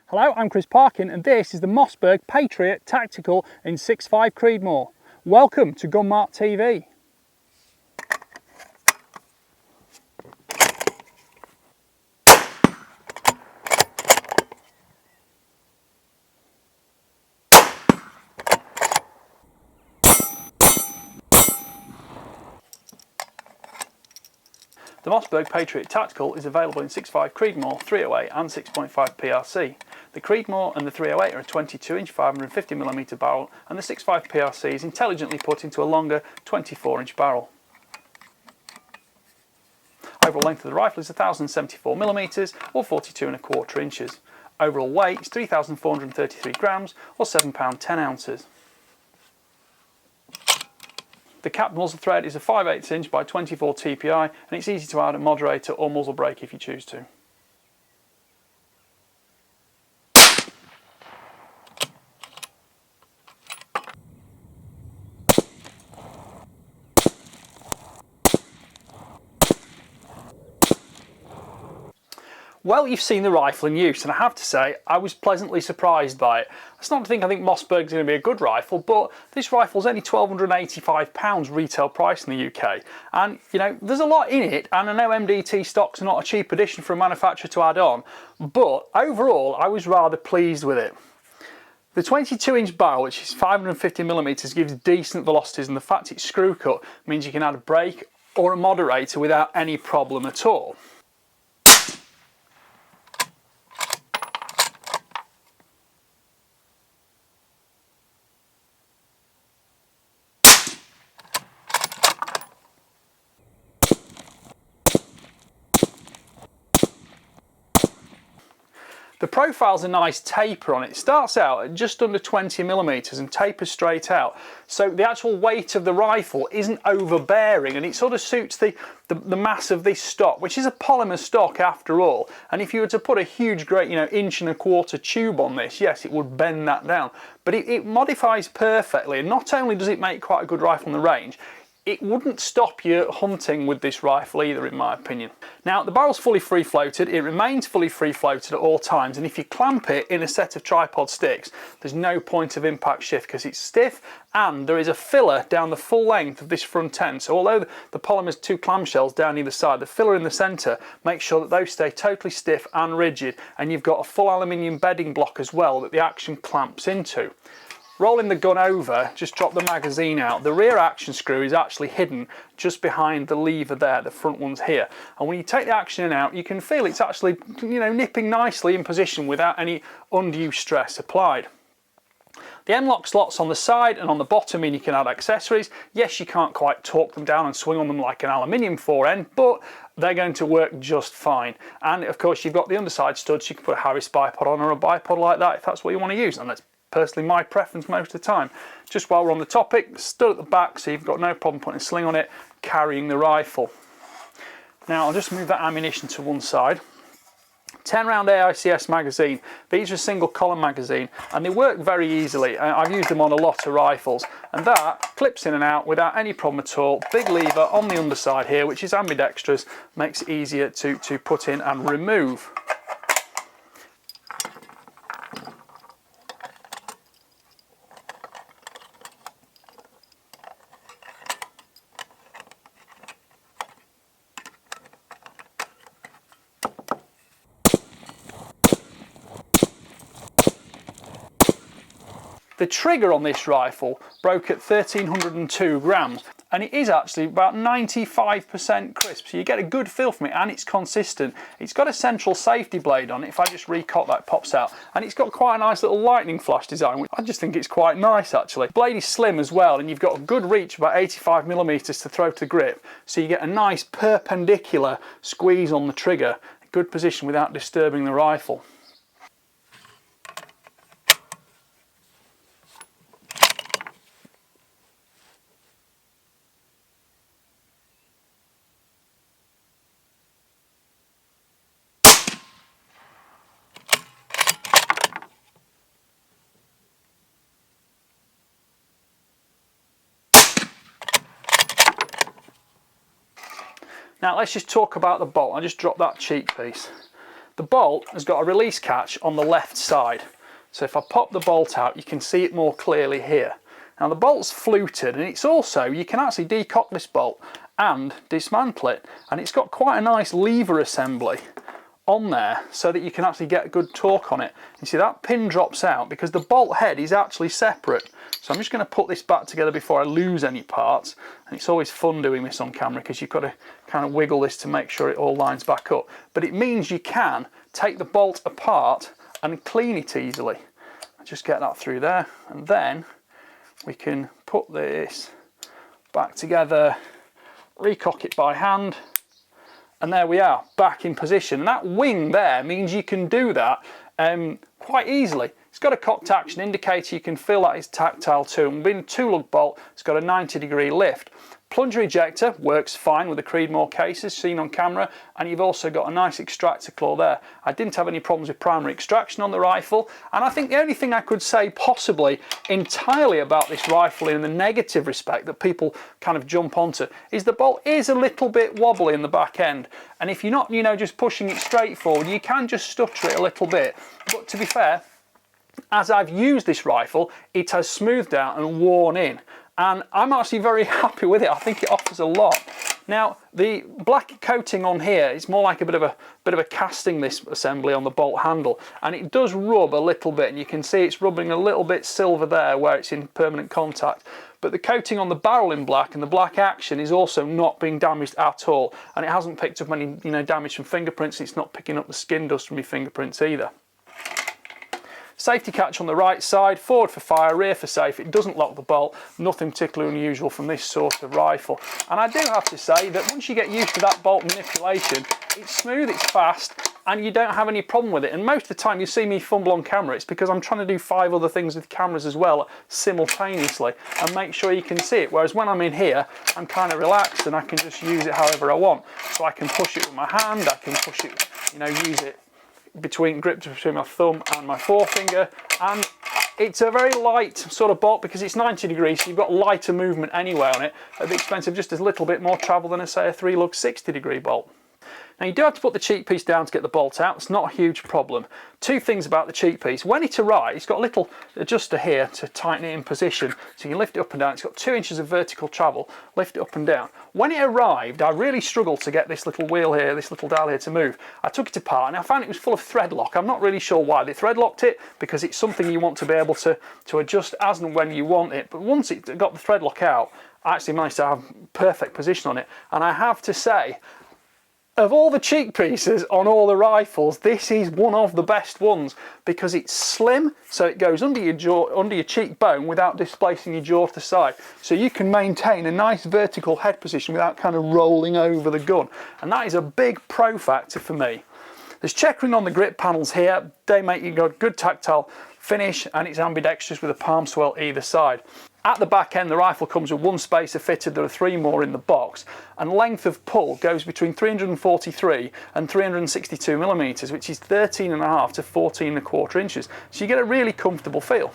Hello, I'm Chris Parkin and this is the Mossberg Patriot Tactical in 6.5 Creedmoor. Welcome to Gunmark TV. The Mossberg Patriot Tactical is available in 6.5 Creedmoor, 308 and 6.5 PRC. The Creedmoor and the 308 are a 22-inch 550mm barrel, and the 6.5 PRC is intelligently put into a longer 24-inch barrel. Overall length of the rifle is 1074mm or 42¼ inches. Overall weight is 3,433 grams or 7 pounds 10 ounces. The cap muzzle thread is a 5/8 inch by 24 TPI and it's easy to add a moderator or muzzle brake if you choose to. Well, you've seen the rifle in use and I have to say I was pleasantly surprised by it. That's not to think I think Mossberg's going to be a good rifle, but this rifle's only £1,285 retail price in the UK, and you know there's a lot in it, and I know MDT stocks are not a cheap addition for a manufacturer to add on, but overall I was rather pleased with it. The 22-inch barrel, which is 550mm, gives decent velocities, and the fact it's screw cut means you can add a brake or a moderator without any problem at all. The profile's a nice taper on it. It starts out at just under 20mm and tapers straight out, so the actual weight of the rifle isn't overbearing and it sort of suits the mass of this stock, which is a polymer stock after all. And if you were to put a huge, great, 1.25" tube on this, yes, it would bend that down, but it modifies perfectly. And not only does it make quite a good rifle on the range, it wouldn't stop you hunting with this rifle either, in my opinion. Now, the barrel's fully free floated, it remains fully free floated at all times, and if you clamp it in a set of tripod sticks, there's no point of impact shift because it's stiff, and there is a filler down the full length of this front end. So although the polymer's two clamshells down either side, the filler in the centre makes sure that those stay totally stiff and rigid, and you've got a full aluminium bedding block as well that the action clamps into. Rolling the gun over, just drop the magazine out. The rear action screw is actually hidden just behind the lever there, the front one's here. And when you take the action out, you can feel it's actually, nipping nicely in position without any undue stress applied. The M-lock slots on the side and on the bottom mean you can add accessories. Yes, you can't quite torque them down and swing on them like an aluminium forend, but they're going to work just fine. And of course, you've got the underside studs. You can put a Harris bipod on or a bipod like that if that's what you want to use. And that's personally my preference most of the time. Just while we're on the topic, stud at the back so you've got no problem putting a sling on it, carrying the rifle. Now I'll just move that ammunition to one side. 10 round AICS magazine. These are a single column magazine and they work very easily. I've used them on a lot of rifles, and that clips in and out without any problem at all. Big lever on the underside here, which is ambidextrous, makes it easier to put in and remove. The trigger on this rifle broke at 1,302 grams, and it is actually about 95% crisp, so you get a good feel from it, and it's consistent. It's got a central safety blade on it. If I just recock that, pops out, and it's got quite a nice little lightning flash design, which I just think it's quite nice actually. The blade is slim as well, and you've got a good reach, about 85mm to throw to grip, so you get a nice perpendicular squeeze on the trigger, a good position without disturbing the rifle. Now let's just talk about the bolt. I just dropped that cheek piece. The bolt has got a release catch on the left side. So if I pop the bolt out, you can see it more clearly here. Now the bolt's fluted, and it's also, you can actually decock this bolt and dismantle it. And it's got quite a nice lever assembly on there so that you can actually get good torque on it. You see that pin drops out because the bolt head is actually separate. So I'm just going to put this back together before I lose any parts. And it's always fun doing this on camera because you've got to kind of wiggle this to make sure it all lines back up. But it means you can take the bolt apart and clean it easily. Just get that through there, and then we can put this back together, recock it by hand, and there we are, back in position. And that wing there means you can do that quite easily. It's got a cocked action indicator, you can feel that it's tactile too, and being a 2-lug bolt, it's got a 90-degree lift. Plunger ejector works fine with the Creedmoor cases seen on camera, and you've also got a nice extractor claw there. I didn't have any problems with primary extraction on the rifle, and I think the only thing I could say possibly entirely about this rifle in the negative respect that people kind of jump onto is the bolt is a little bit wobbly in the back end, and if you're not, you know, just pushing it straight forward, you can just stutter it a little bit. But to be fair, as I've used this rifle, it has smoothed out and worn in. And I'm actually very happy with it. I think it offers a lot. Now the black coating on here is more like a bit of a casting, this assembly on the bolt handle, and it does rub a little bit, and you can see it's rubbing a little bit silver there where it's in permanent contact. But the coating on the barrel in black and the black action is also not being damaged at all, and it hasn't picked up any, you know, damage from fingerprints, and it's not picking up the skin dust from your fingerprints either. Safety catch on the right side, forward for fire, rear for safe. It doesn't lock the bolt, nothing particularly unusual from this sort of rifle. And I do have to say that once you get used to that bolt manipulation, it's smooth, it's fast, and you don't have any problem with it. And most of the time you see me fumble on camera, it's because I'm trying to do 5 other things with cameras as well simultaneously and make sure you can see it. Whereas when I'm in here, I'm kind of relaxed and I can just use it however I want. So I can push it with my hand, I can push it, you know, use it gripped between my thumb and my forefinger, and it's a very light sort of bolt because it's 90 degrees, so you've got lighter movement anyway on it at the expense of just a little bit more travel than, say, a 3-lug 60-degree bolt. Now you do have to put the cheek piece down to get the bolt out. It's not a huge problem. 2 things about the cheek piece. When it arrives, it's got a little adjuster here to tighten it in position, so you can lift it up and down. It's got 2 inches of vertical travel, lift it up and down. When it arrived, I really struggled to get this little wheel here, this little dial here to move. I took it apart and I found it was full of thread lock. I'm not really sure why they thread locked it, because it's something you want to be able to adjust as and when you want it. But once it got the thread lock out, I actually managed to have perfect position on it. And I have to say, of all the cheek pieces on all the rifles, this is one of the best ones because it's slim, so it goes under your jaw, under your cheekbone without displacing your jaw to the side. So you can maintain a nice vertical head position without kind of rolling over the gun. And that is a big pro factor for me. There's checkering on the grip panels here. They make you got good tactile finish, and it's ambidextrous with a palm swell either side. At the back end, the rifle comes with 1 spacer fitted. There are 3 more in the box, and length of pull goes between 343 and 362 millimeters, which is 13.5 to 14.25 inches. So you get a really comfortable feel.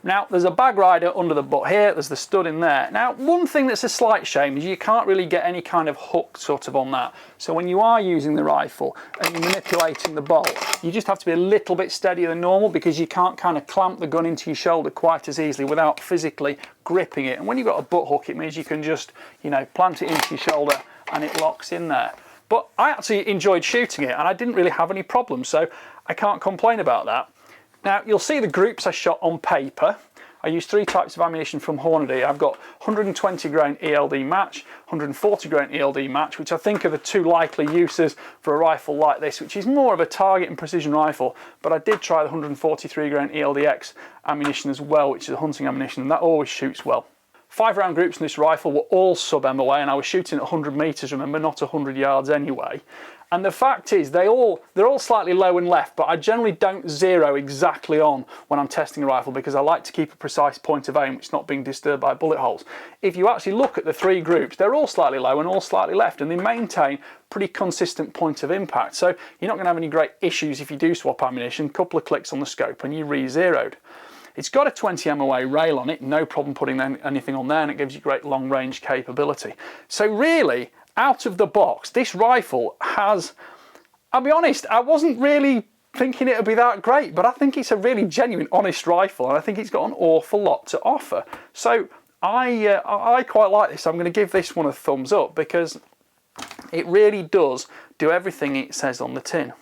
Now there's a bag rider under the butt here, there's the stud in there. Now one thing that's a slight shame is you can't really get any kind of hook sort of on that. So when you are using the rifle and you're manipulating the bolt, you just have to be a little bit steadier than normal because you can't kind of clamp the gun into your shoulder quite as easily without physically gripping it. And when you've got a butt hook, it means you can just, you know, plant it into your shoulder and it locks in there. But I actually enjoyed shooting it and I didn't really have any problems, so I can't complain about that. Now you'll see the groups I shot on paper. I used 3 types of ammunition from Hornady. I've got 120 grain ELD match, 140 grain ELD match, which I think are the 2 likely uses for a rifle like this, which is more of a target and precision rifle. But I did try the 143 grain ELDX ammunition as well, which is a hunting ammunition, and that always shoots well. 5-round groups in this rifle were all sub MOA, and I was shooting at 100 meters, remember, not 100 yards anyway. And the fact is, they're all slightly low and left, but I generally don't zero exactly on when I'm testing a rifle because I like to keep a precise point of aim which is not being disturbed by bullet holes. If you actually look at the three groups, they're all slightly low and all slightly left, and they maintain pretty consistent point of impact. So you're not going to have any great issues if you do swap ammunition. A couple of clicks on the scope and you're re-zeroed. It's got a 20 MOA rail on it, no problem putting anything on there, and it gives you great long range capability. So really, out of the box, this rifle has, I'll be honest, I wasn't really thinking it would be that great, but I think it's a really genuine, honest rifle, and I think it's got an awful lot to offer. So I quite like this. I'm going to give this one a thumbs up because it really does do everything it says on the tin.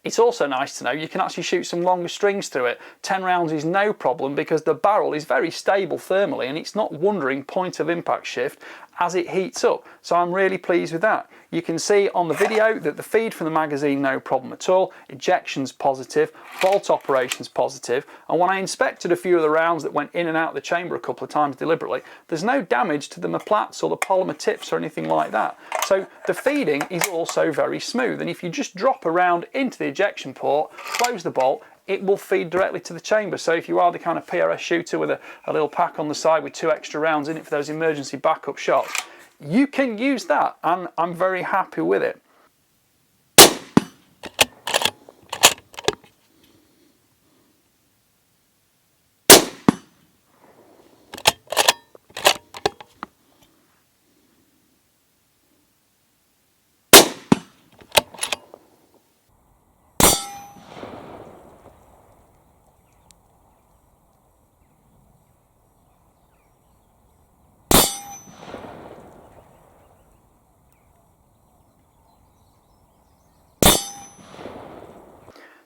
It's also nice to know you can actually shoot some longer strings through it. 10 rounds is no problem because the barrel is very stable thermally and it's not wandering point of impact shift as it heats up. So I'm really pleased with that. You can see on the video that the feed from the magazine, no problem at all. Ejection's positive, bolt operation's positive, and when I inspected a few of the rounds that went in and out of the chamber a couple of times deliberately, there's no damage to the maplats or the polymer tips or anything like that. So the feeding is also very smooth, and if you just drop a round into the ejection port, close the bolt, it will feed directly to the chamber. So if you are the kind of PRS shooter with a little pack on the side with 2 extra rounds in it for those emergency backup shots, you can use that, and I'm very happy with it.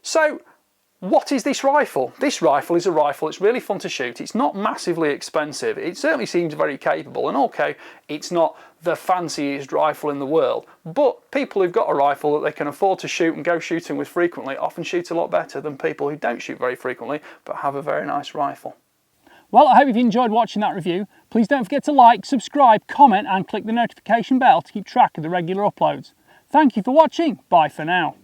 So what is this rifle? This rifle is a rifle, it's really fun to shoot, it's not massively expensive, it certainly seems very capable, and okay, it's not the fanciest rifle in the world, but people who've got a rifle that they can afford to shoot and go shooting with frequently often shoot a lot better than people who don't shoot very frequently but have a very nice rifle. Well, I hope you've enjoyed watching that review. Please don't forget to like, subscribe, comment and click the notification bell to keep track of the regular uploads. Thank you for watching, bye for now.